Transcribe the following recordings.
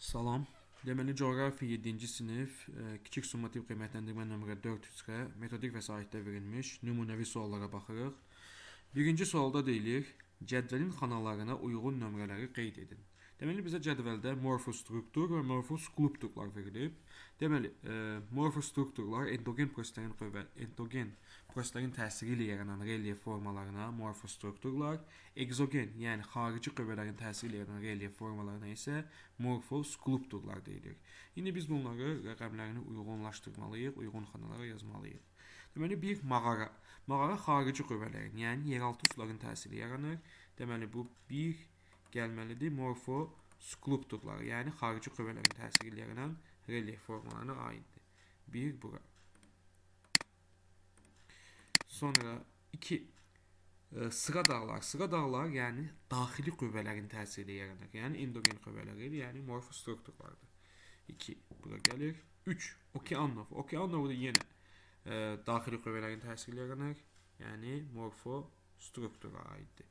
Salam. Deməli, coğrafiya 7-ci sinif kiçik summativ qiymətləndirmə nömrə 4 üzrə metodik vəsaitdə verilmiş nümunəvi suallara baxırıq. Birinci sualda deyilir, cədvəlin xanalarına uyğun nömrələri qeyd edin. Deməli, bizə cədvəldə morfostruktur və morfoskulpturlar verilib. Deməli, morfostrukturlar endogen proseslərin təsiri ilə yaranan relyef formalarına morfostrukturlar, egzogen, yəni xarici qüvvələrin təsiri ilə yaranan relyef formalarına isə morfoskulpturlar deyilir. İndi biz bunları rəqəmlərini uyğunlaşdırmalıyıq, uyğun xanalara yazmalıyıq. Deməli, bir mağara. Mağara xarici qüvvələrin, yəni yeraltı suların təsiri yaranır. Deməli, bu bir gəlməlidir morfoskulpturlar, yəni xarici qüvvələrin təsiri ilə yaranan relyef formalarına aiddir. Bir bura. Sonra 2. Sıra dağlar. Sıra dağlar, yəni daxili qüvvələrin təsiri ilə yaranır. Yəni endogen qüvvələri, yəni morfostrukturlardır. 2. Bura gəlir. 3. Okeanov. Okeanov da yenə daxili qüvvələrin təsiri ilə yaranır. Yəni morfostruktura aiddir.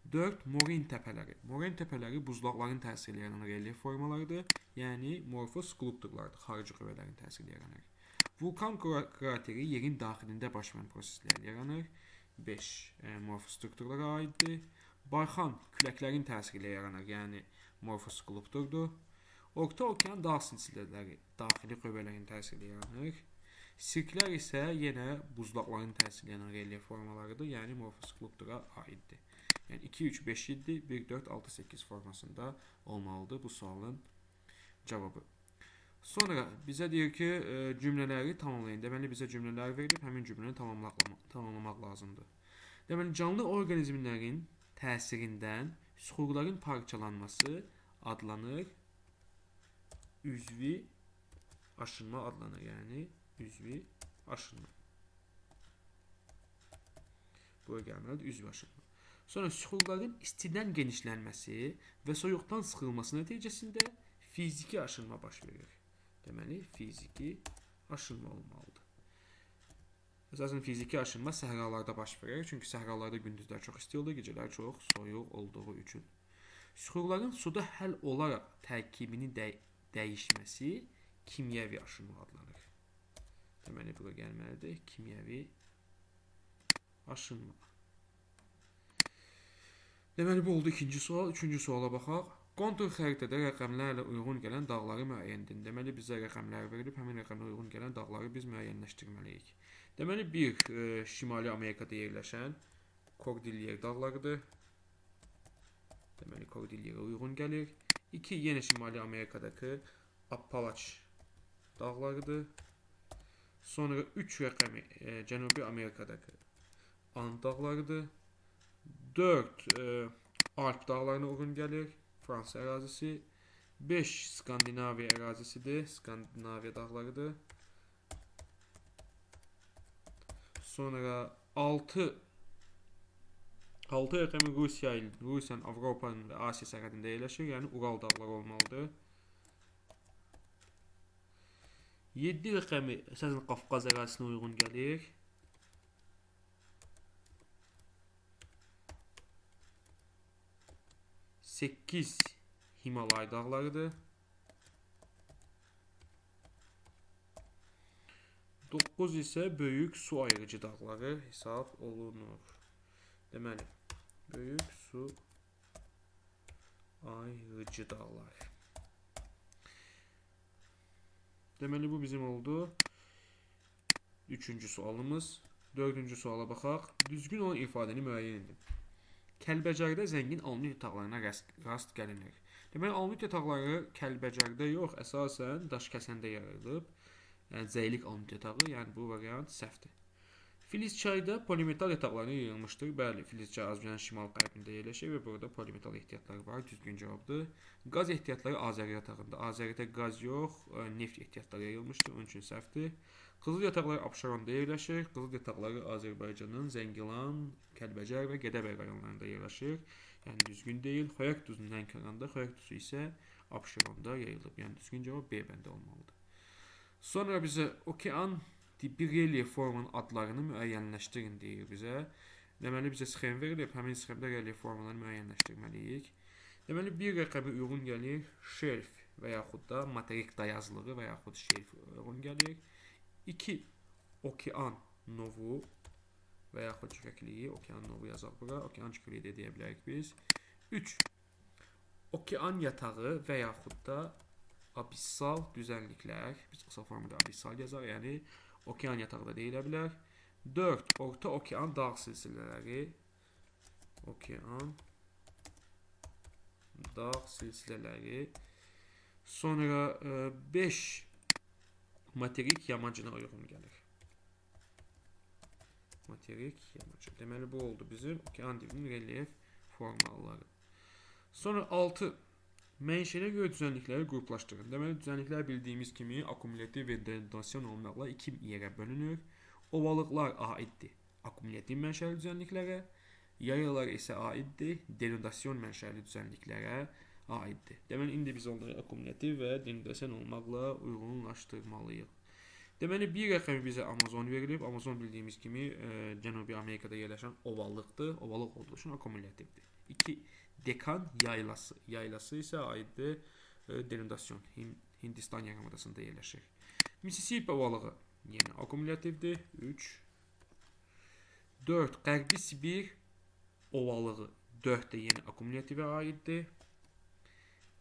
4. Moren təpələri. Moren təpələri buzlaqların təsiri ilə yaranan relyef formalardır. Yəni morfoskulpturlardır. Xarici qüvvələrin təsiri ilə yaranır. Vulkan krateri yerin daxilində baş verən proseslərlə yaranır. 5. Morfostrukturlara aiddir. Barxan küləklərin təsiri ilə yaranır. Yəni morfoskulpturdur. Orta okean dağ silsilələri daxili qüvvələrin təsiri ilə yaranır. Sirklər isə yenə buzlaqların təsiri ilə yaranan relyef formalarıdır. Yəni morfoskulptura aiddir. Yəni 2, 3, 5, 7, 1, 4, 6, 8 formasında olmalıdır bu sualın cavabı. Sonra bizə deyir ki, cümlələri tamamlayın. Deməli, bizə cümlələr verilib, həmin cümləni tamamlamaq lazımdır. Deməli, canlı orqanizmlərin təsirindən süxurların parçalanması adlanır, üzvi aşınma adlanır. Yəni, üzvi aşınma. Bura gəlməlidir, üzvi aşınma. Sonra süxurların istidən genişlənməsi və soyuqdan sıxılması nəticəsində fiziki aşınma baş verir. Deməli, fiziki aşınma olmalıdır. Əsasən fiziki aşınma səhralarda baş verir. Çünki səhralarda gündüzlər çox isti olur, gecələr çox soyuq olduğu üçün. Süxurların suda həll olaraq tərkibini dəyişməsi kimyəvi aşınma adlanır. Deməli, bura gəlməlidir, kimyəvi aşınma. Deməli, bu oldu ikinci sual. Üçüncü suala baxaq. Kontur xəritədə rəqəmlərlə uyğun gələn dağları müəyyən edin. Deməli, bizə rəqəmlər verilib, həmin rəqəmlə uyğun gələn dağları biz müəyyənləşdirməliyik. Deməli, bir Şimali Amerikada yerləşən Kordilyer dağlarıdır. Deməli, Kordilyerə uyğun gəlir. 2. Yenə Şimali Amerikadakı Appalaç dağlarıdır. Sonra 3 rəqəmi Cənubi Amerikadakı And dağlarıdır. 4. Alp dağlarına uyğun gəlir. Fransa ərazisi. 5. Skandinaviya ərazisidir. Skandinaviya dağlarıdır. Sonra 6 rəqəmi Rusiyanın, Avropanın və Asiya sərhədində yerləşir. Yəni Ural dağları olmalıdır. 7 rəqəmi əsasən Qafqaz ərazisinə uyğun gəlir. 8 Himalay dağlarıdır. 9 isə böyük su ayırıcı dağları hesab olunur. Deməli, böyük su ayırıcı dağlar. Deməli, bu bizim oldu. Üçüncü sualımız. Dördüncü suala baxaq. Düzgün olan ifadəni müəyyən edin. Kəlbəcərdə zəngin alunit yataqlarına rast gəlinir. Deməli, alunit yataqları Kəlbəcərdə yox, əsasən Daşkəsəndə yaradılıb. Yəni, zəylik alunit yatağı, yəni bu variant səhvdir. Filizçayda polimetal yataqlarına yayılmışdır. Bəli, Filizçay Azərbaycanın şimal-qərbində yerləşir və burada polimetal ehtiyatları var. Düzgün cavabdır. Qaz ehtiyatları Azəri yatağında. Azəridə qaz yox, neft ehtiyatları yayılmışdır. Onun üçün səhvdir. Qızıl yataqları Abşeronda yerləşir. Qızıl yataqları Azərbaycanın Zəngilan, Kəlbəcər və Gədəbəy rayonlarında yerləşir. Yəni düzgün deyil. Xoyak duzunun Lənkəranda, Xoyak duzu isə Abşeronda yayılıb. Yəni düzgün cavab B bəndə olmalıdır. Sonra bizə okean tipi relyef formanın adlarını müəyyənləşdirin deyir bizə. Deməli, bizə sxem verilib. Həmin sxemdə relyef formalarını müəyyənləşdirməliyik. Deməli, bir rəqəmi uyğun gəlir şelf və yaxud da materik dayazlığı və yaxud şelf uyğun gəlir. 2 okean novu və yaxud çirəkliyi, okean novu yazaq bura, okean çirəkliyi də deyə bilərik biz. 3 okean yatağı və yaxud da abissal düzənliklər, biz qısa formada abissal yazaq, yəni okean yatağı da deyilə bilər. 4 orta okean dağ silsilələri, okean dağ silsilələri. Sonra 5 materik yamacına uyğun gəlir. Materik yamacı. Deməli, bu oldu bizim okean dibinin relyef formaları. Sonra 6 mənşəyə görə düzənlikləri qruplaşdırın. Deməli, düzənliklər bildiyimiz kimi akkumulyativ və denudasiyon olmaqla 2 yerə bölünür. Ovalıqlar aiddir akkumulyativ mənşəli düzənliklərə, yayalar isə aiddir denudasiyon mənşəli düzənliklərə aiddir. Deməli, indi biz onları akkumulyativ və denudasiyon olmaqla uyğunlaşdırmalıyıq. Deməli, bir rəqəmi bizə Amazon verilib. Amazon bildiyimiz kimi Cənubi Amerikada yerləşən ovallıqdır. Ovalıq olduğu üçün akkumulyativdir. 2 dekan yaylası. Yaylası isə aiddir denudasiyon. Hindistan yarımadasında yerləşir. Mississippi ovalığı yenə akkumulyativdir. 3 4 Qərbi Sibir ovalığı 4 də yenə akkumulyativə aiddir.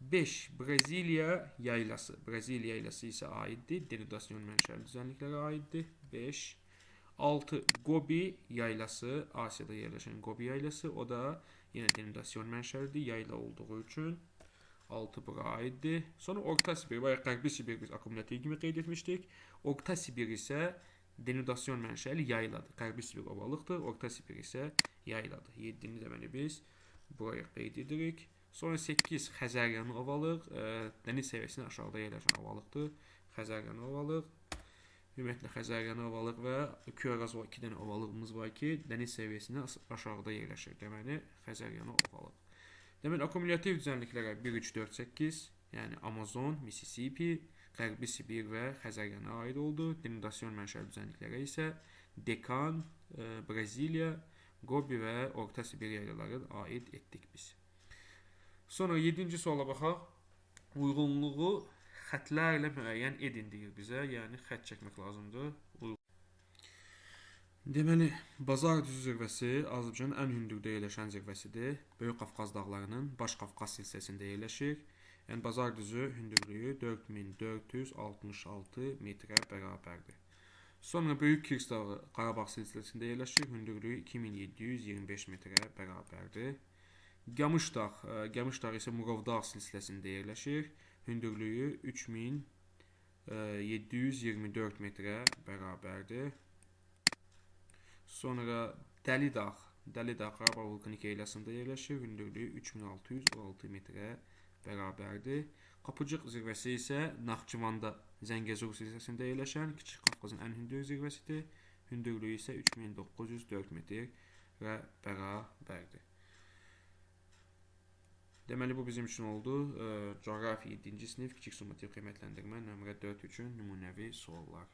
5 Brezilya yaylası. Brezilya yaylası isə aiddir denudasiyon mənşəli düzənliklərə aiddir. 5 6 Gobi yaylası, Asiyada yerləşən Gobi yaylası, o da yenə denudasiyon mənşəlidir, yayla olduğu üçün 6 bura aiddir. Sonra Orta Sibir və Qərbi Sibir biz akkumulyativ kimi qeyd etmişdik. Orta Sibir isə denudasiyon mənşəli yayladır. Qərbi Sibir ovalıqdır, Orta Sibir isə yayladır. 7-ni deməli biz buraya qeyd edirik. Sonra 8 Xəzəryanı ovalıq, dəniz səviyyəsindən aşağıda yerləşən ovalıqdır. Xəzəryanı ovalıq. Ümumiyyətlə Xəzəryanı ovalıq və Kürazov 2 dənə ovalığımız var ki, dəniz səviyyəsindən aşağıda yerləşir. Deməli, Xəzəryanı ovalıq. Deməli, akkumulyativ düzənliklərə 1, 3, 4, 8, yəni Amazon, Mississippi, Qərbi Sibir və Xəzəryana aid oldu. Denudasiyon mənşəli düzənliklərə isə Dekan, Brezilya, Gobi və Orta Sibir yaylaları aid etdik biz. Sonra 7-ci suala baxaq. Uyğunluğu xətlərlə müəyyən edin deyir bizə, yəni xət çəkmək lazımdır. Deməli, Bazar düzü zirvəsi Azərbaycanın ən hündürdə yerləşən zirvəsidir. Böyük Qafqaz dağlarının Baş Qafqaz silsiləsində yerləşir. Yəni, Bazar düzü hündürlüyü 4466 metrə bərabərdir. Sonra Böyük Kirs dağı Qarabağ silsiləsində yerləşir. Hündürlüyü 2725 metrə bərabərdir. Gəmiş dağ isə Murovdağ silsiləsində yerləşir. Hündürlüyü 3724 metrə bərabərdir. Sonra Dəli dağ Qarabağ vulkanik yaylasında yerləşir. Hündürlüyü 3616 metrə bərabərdir. Qapıcıq zirvəsi isə Naxçıvanda Zəngəzur silsiləsində yerləşən Kiçik Qafqazın ən hündür zirvəsidir. Hündürlüyü isə 3904 metrə bərabərdir. Deməli, bu bizim üçün oldu. Coğrafiya 7-ci sinif kiçik summativ qiymətləndirmə nömrə 4 üçün nümunəvi suallar.